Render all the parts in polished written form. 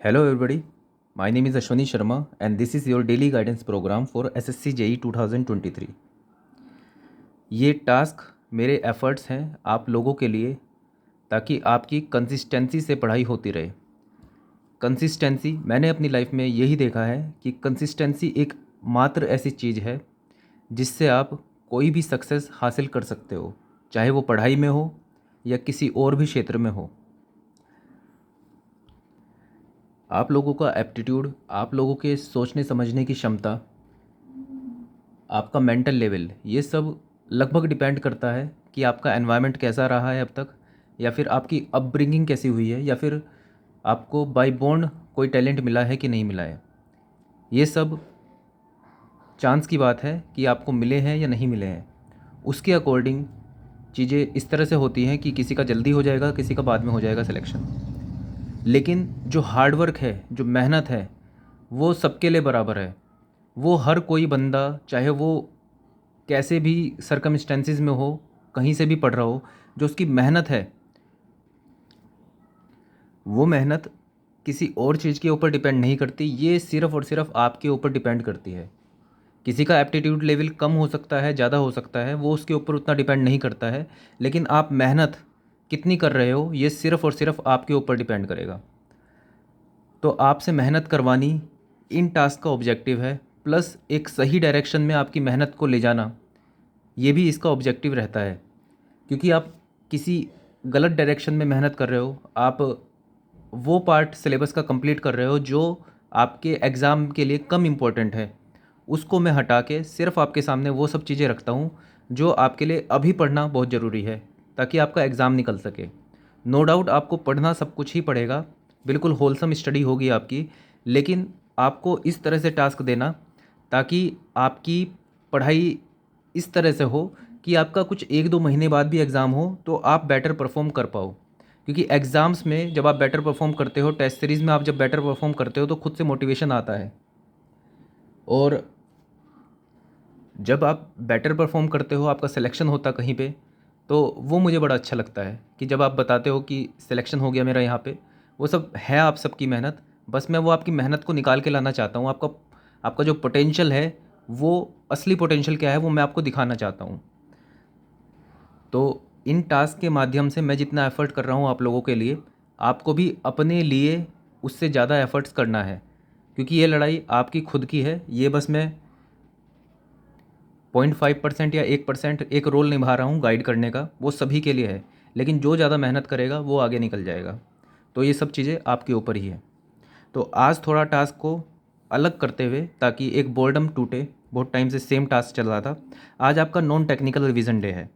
Hello everybody, my name is Ashwani Sharma and this is your daily guidance program for SSC JEE 2023। ये task मेरे efforts हैं आप लोगों के लिए ताकि आपकी कंसिस्टेंसी से पढ़ाई होती रहे। कंसिस्टेंसी मैंने अपनी लाइफ में यही देखा है कि कंसिस्टेंसी एक मात्र ऐसी चीज़ है जिससे आप कोई भी सक्सेस हासिल कर सकते हो, चाहे वो पढ़ाई में हो या किसी और भी क्षेत्र में हो। आप लोगों का एप्टीट्यूड, आप लोगों के सोचने समझने की क्षमता, आपका मेंटल लेवल, ये सब लगभग डिपेंड करता है कि आपका एनवायरनमेंट कैसा रहा है अब तक, या फिर आपकी अपब्रिंगिंग कैसी हुई है, या फिर आपको बाय बॉर्न कोई टैलेंट मिला है कि नहीं मिला है। ये सब चांस की बात है कि आपको मिले हैं या नहीं मिले हैं। उसके अकॉर्डिंग चीज़ें इस तरह से होती हैं कि किसी का जल्दी हो जाएगा, किसी का बाद में हो जाएगा सिलेक्शन। लेकिन जो हार्ड वर्क है, जो मेहनत है, वो सबके लिए बराबर है। वो हर कोई बंदा, चाहे वो कैसे भी सरकमस्टेंसेस में हो, कहीं से भी पढ़ रहा हो, जो उसकी मेहनत है वो मेहनत किसी और चीज़ के ऊपर डिपेंड नहीं करती, ये सिर्फ़ और सिर्फ आपके ऊपर डिपेंड करती है। किसी का एप्टीट्यूड लेवल कम हो सकता है, ज़्यादा हो सकता है, वो उसके ऊपर उतना डिपेंड नहीं करता है। लेकिन आप मेहनत कितनी कर रहे हो, ये सिर्फ़ और सिर्फ आपके ऊपर डिपेंड करेगा। तो आपसे मेहनत करवानी इन टास्क का ऑब्जेक्टिव है, प्लस एक सही डायरेक्शन में आपकी मेहनत को ले जाना, ये भी इसका ऑब्जेक्टिव रहता है। क्योंकि आप किसी गलत डायरेक्शन में मेहनत कर रहे हो, आप वो पार्ट सिलेबस का कंप्लीट कर रहे हो जो आपके एग्ज़ाम के लिए कम इम्पोर्टेंट है, उसको मैं हटा के सिर्फ आपके सामने वो सब चीज़ें रखता हूँ जो आपके लिए अभी पढ़ना बहुत ज़रूरी है, ताकि आपका एग्ज़ाम निकल सके। नो डाउट आपको पढ़ना सब कुछ ही पड़ेगा, बिल्कुल होलसम स्टडी होगी आपकी, लेकिन आपको इस तरह से टास्क देना ताकि आपकी पढ़ाई इस तरह से हो कि आपका कुछ 1-2 महीने बाद भी एग्ज़ाम हो तो आप बेटर परफॉर्म कर पाओ। क्योंकि एग्ज़ाम्स में जब आप बेटर परफॉर्म करते हो, टेस्ट सीरीज़ में आप जब बेटर परफॉर्म करते हो तो खुद से मोटिवेशन आता है। और जब आप बेटर परफॉर्म करते हो, आपका सिलेक्शन होता कहीं पे, तो वो मुझे बड़ा अच्छा लगता है कि जब आप बताते हो कि सिलेक्शन हो गया मेरा यहाँ पे, वो सब है आप सबकी मेहनत। बस मैं वो आपकी मेहनत को निकाल के लाना चाहता हूँ। आपका आपका जो पोटेंशियल है, वो असली पोटेंशियल क्या है वो मैं आपको दिखाना चाहता हूँ। तो इन टास्क के माध्यम से मैं जितना एफ़र्ट कर रहा हूँ आप लोगों के लिए, आपको भी अपने लिए उससे ज़्यादा एफ़र्ट्स करना है। क्योंकि ये लड़ाई आपकी खुद की है। ये बस मैं 0.5% या 1% एक रोल निभा रहा हूँ गाइड करने का, वो सभी के लिए है। लेकिन जो ज़्यादा मेहनत करेगा वो आगे निकल जाएगा। तो ये सब चीज़ें आपके ऊपर ही है। तो आज थोड़ा टास्क को अलग करते हुए, ताकि एक बोर्डम टूटे, बहुत टाइम से सेम टास्क चल रहा था। आज आपका नॉन टेक्निकल रिवीजन डे है।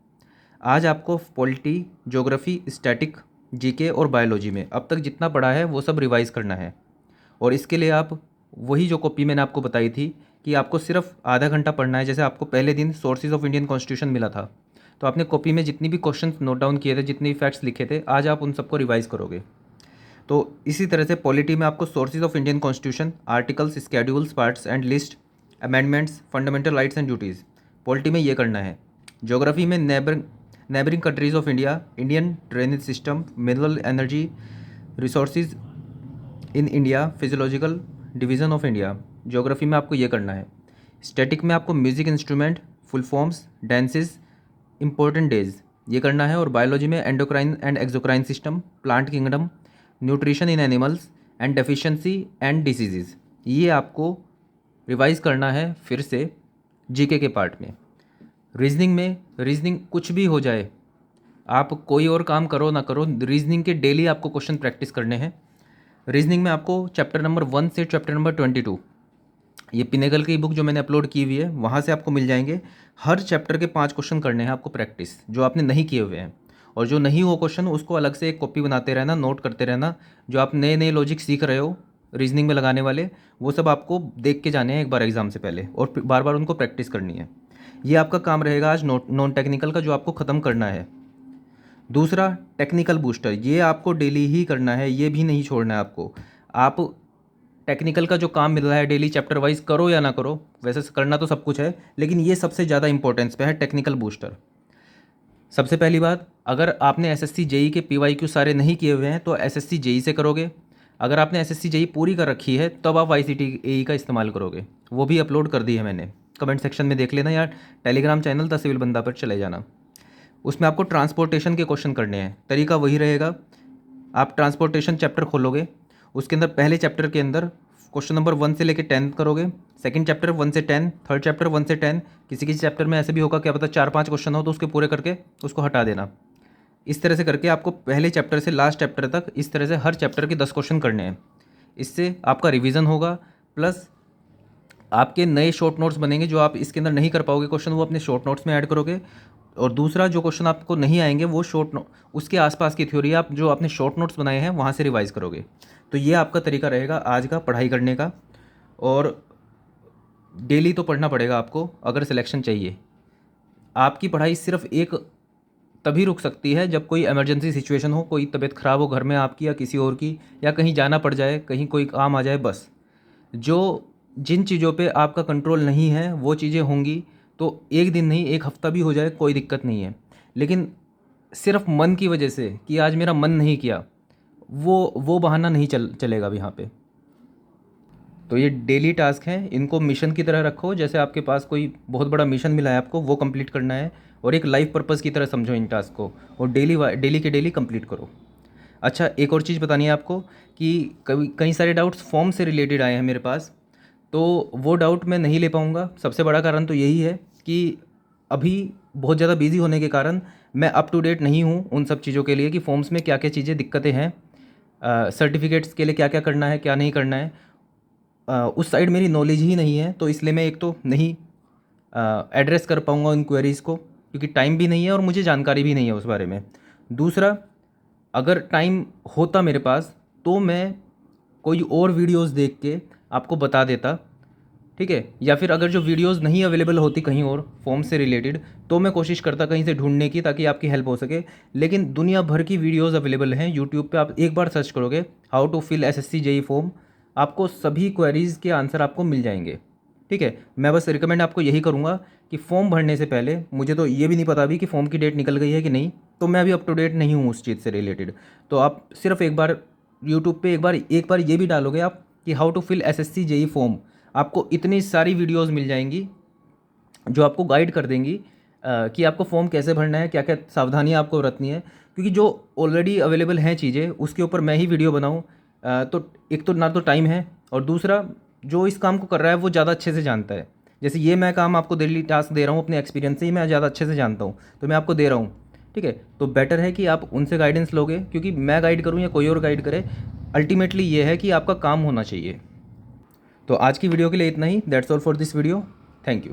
आज आपको पॉलिटी, ज्योग्राफी, स्टैटिक, जीके और बायोलॉजी में अब तक जितना पढ़ा है वो सब रिवाइज़ करना है। और इसके लिए आप वही जो कॉपी मैंने आपको बताई थी कि आपको सिर्फ आधा घंटा पढ़ना है। जैसे आपको पहले दिन सोर्सेज ऑफ इंडियन कॉन्स्टिट्यूशन मिला था, तो आपने कॉपी में जितनी भी क्वेश्चंस नोट डाउन किए थे, जितने भी फैक्ट्स लिखे थे, आज आप उन सबको रिवाइज़ करोगे। तो इसी तरह से पॉलिटी में आपको sources of Indian constitution, articles, schedules, parts and list, amendments, fundamental rights and duties, polity में ये करना है। ज्योग्राफी में neighbouring countries of India, Indian drainage system, mineral energy resources in India, physiological division of India, geography में आपको ये करना है। स्टैटिक में आपको music instrument, full forms, dances, important days, ये करना है। और बायोलॉजी में endocrine and exocrine system, plant kingdom, nutrition in animals and deficiency and diseases, ये आपको रिवाइज़ करना है फिर से जीके के पार्ट में। रीजनिंग कुछ भी हो जाए, आप कोई और काम करो ना करो, रीजनिंग के डेली आपको क्वेश्चन प्रैक्टिस करने हैं। रीजनिंग में आपको चैप्टर नंबर 1 से चैप्टर नंबर 22, ये पिनेगल की बुक जो मैंने अपलोड की हुई है वहाँ से आपको मिल जाएंगे। हर चैप्टर के 5 क्वेश्चन करने हैं आपको प्रैक्टिस, जो आपने नहीं किए हुए हैं। और जो नहीं हो क्वेश्चन, उसको अलग से एक कॉपी बनाते रहना, नोट करते रहना। जो आप नए नए लॉजिक सीख रहे हो रीजनिंग में लगाने वाले, वो सब आपको देख के जाने हैं एक बार एग्जाम से पहले, और बार बार उनको प्रैक्टिस करनी है। ये आपका काम रहेगा आज नॉन टेक्निकल का, जो आपको ख़त्म करना है। दूसरा, टेक्निकल बूस्टर, ये आपको डेली ही करना है, ये भी नहीं छोड़ना है आपको। आप टेक्निकल का जो काम मिल रहा है डेली चैप्टर वाइज, करो या ना करो, वैसे करना तो सब कुछ है, लेकिन ये सबसे ज़्यादा इंपॉर्टेंस पे है, टेक्निकल बूस्टर। सबसे पहली बात, अगर आपने एसएससी जेई के पीवाईक्यू सारे नहीं किए हुए हैं तो एसएससी जेई से करोगे। अगर आपने एसएससी जेईई पूरी कर रखी है तब आप ICTAE का इस्तेमाल करोगे, वो भी अपलोड कर दी है मैंने, कमेंट सेक्शन में देख लेना या टेलीग्राम चैनल द सिविल बंदा पर चले जाना। उसमें आपको ट्रांसपोर्टेशन के क्वेश्चन करने हैं। तरीका वही रहेगा, आप ट्रांसपोर्टेशन चैप्टर खोलोगे, उसके अंदर पहले चैप्टर के अंदर क्वेश्चन नंबर 1 से लेकर 10 करोगे, सेकंड चैप्टर 1 से 10, थर्ड चैप्टर 1 से 10, किसी किसी चैप्टर में ऐसे भी होगा क्या पता 4-5 क्वेश्चन हो तो उसके पूरे करके उसको हटा देना। इस तरह से करके आपको पहले चैप्टर से लास्ट चैप्टर तक इस तरह से हर चैप्टर के 10 क्वेश्चन करने हैं। इससे आपका रिवीजन होगा, प्लस आपके नए शॉर्ट नोट्स बनेंगे। जो आप इसके अंदर नहीं कर पाओगे क्वेश्चन, वो अपने शॉर्ट नोट्स में ऐड करोगे। और दूसरा, जो क्वेश्चन आपको नहीं आएंगे वो उसके आसपास की थ्योरी आप जो आपने शॉर्ट नोट्स बनाए हैं वहाँ से रिवाइज करोगे। तो ये आपका तरीका रहेगा आज का पढ़ाई करने का। और डेली तो पढ़ना पड़ेगा आपको अगर सिलेक्शन चाहिए। आपकी पढ़ाई सिर्फ एक तभी रुक सकती है जब कोई इमरजेंसी सिचुएशन हो, कोई तबीयत ख़राब हो घर में आपकी या किसी और की, या कहीं जाना पड़ जाए, कहीं कोई काम आ जाए, बस। जिन चीज़ों पे आपका कंट्रोल नहीं है वो चीज़ें होंगी तो एक दिन नहीं, एक हफ्ता भी हो जाए कोई दिक्कत नहीं है। लेकिन सिर्फ मन की वजह से कि आज मेरा मन नहीं किया, वो बहाना नहीं चलेगा अब यहाँ पे। तो ये डेली टास्क हैं, इनको मिशन की तरह रखो। जैसे आपके पास कोई बहुत बड़ा मिशन मिला है आपको, वो कंप्लीट करना है, और एक लाइफ पर्पस की तरह समझो इन टास्क को, और डेली के डेली कंप्लीट करो। अच्छा, एक और चीज़ बतानी है आपको कि कई सारे डाउट्स फॉर्म से रिलेटेड आए हैं मेरे पास, तो वो डाउट मैं नहीं ले पाऊँगा। सबसे बड़ा कारण तो यही है कि अभी बहुत ज़्यादा बिजी होने के कारण मैं अप टू डेट नहीं हूँ उन सब चीज़ों के लिए कि फॉर्म्स में क्या क्या चीज़ें दिक्कतें हैं, सर्टिफिकेट्स के लिए क्या क्या करना है क्या नहीं करना है। उस साइड मेरी नॉलेज ही नहीं है, तो इसलिए मैं एक तो नहीं एड्रेस कर पाऊँगा उन क्वेरीज़ को, क्योंकि टाइम भी नहीं है और मुझे जानकारी भी नहीं है उस बारे में। दूसरा, अगर टाइम होता मेरे पास तो मैं कोई और वीडियोस देख के आपको बता देता, ठीक है। या फिर अगर जो वीडियोस नहीं अवेलेबल होती कहीं और फॉर्म से रिलेटेड, तो मैं कोशिश करता कहीं से ढूंढने की, ताकि आपकी हेल्प हो सके। लेकिन दुनिया भर की वीडियोस अवेलेबल हैं यूट्यूब पे। आप एक बार सर्च करोगे how to fill SSC JEE form, आपको सभी क्वेरीज़ के आंसर आपको मिल जाएंगे, ठीक है। मैं बस रिकमेंड आपको यही करूँगा कि फॉर्म भरने से पहले, मुझे तो ये भी नहीं पता अभी कि फॉर्म की डेट निकल गई है कि नहीं, तो मैं अभी अप टू डेट नहीं हूँ उस चीज़ से रिलेटेड। तो आप सिर्फ एक बार यूट्यूब पे एक बार ये भी डालोगे आप कि how to fill SSC JEE form, आपको इतनी सारी वीडियोस मिल जाएंगी जो आपको गाइड कर देंगी कि आपको फॉर्म कैसे भरना है, क्या क्या सावधानियाँ आपको बरतनी है। क्योंकि जो ऑलरेडी अवेलेबल हैं चीज़ें, उसके ऊपर मैं ही वीडियो बनाऊँ, तो एक तो ना तो टाइम है, और दूसरा जो इस काम को कर रहा है वो ज़्यादा अच्छे से जानता है। जैसे ये मैं काम आपको डेली टास्क दे रहा हूँ, अपने एक्सपीरियंस से ही मैं ज़्यादा अच्छे से जानता हूँ, तो मैं आपको दे रहा हूँ, ठीक है। तो बेटर है कि आप उनसे गाइडेंस लोगे, क्योंकि मैं गाइड करूँ या कोई और गाइड करे, अल्टीमेटली ये है कि आपका काम होना चाहिए। तो आज की वीडियो के लिए इतना ही। That's all for this video. Thank you.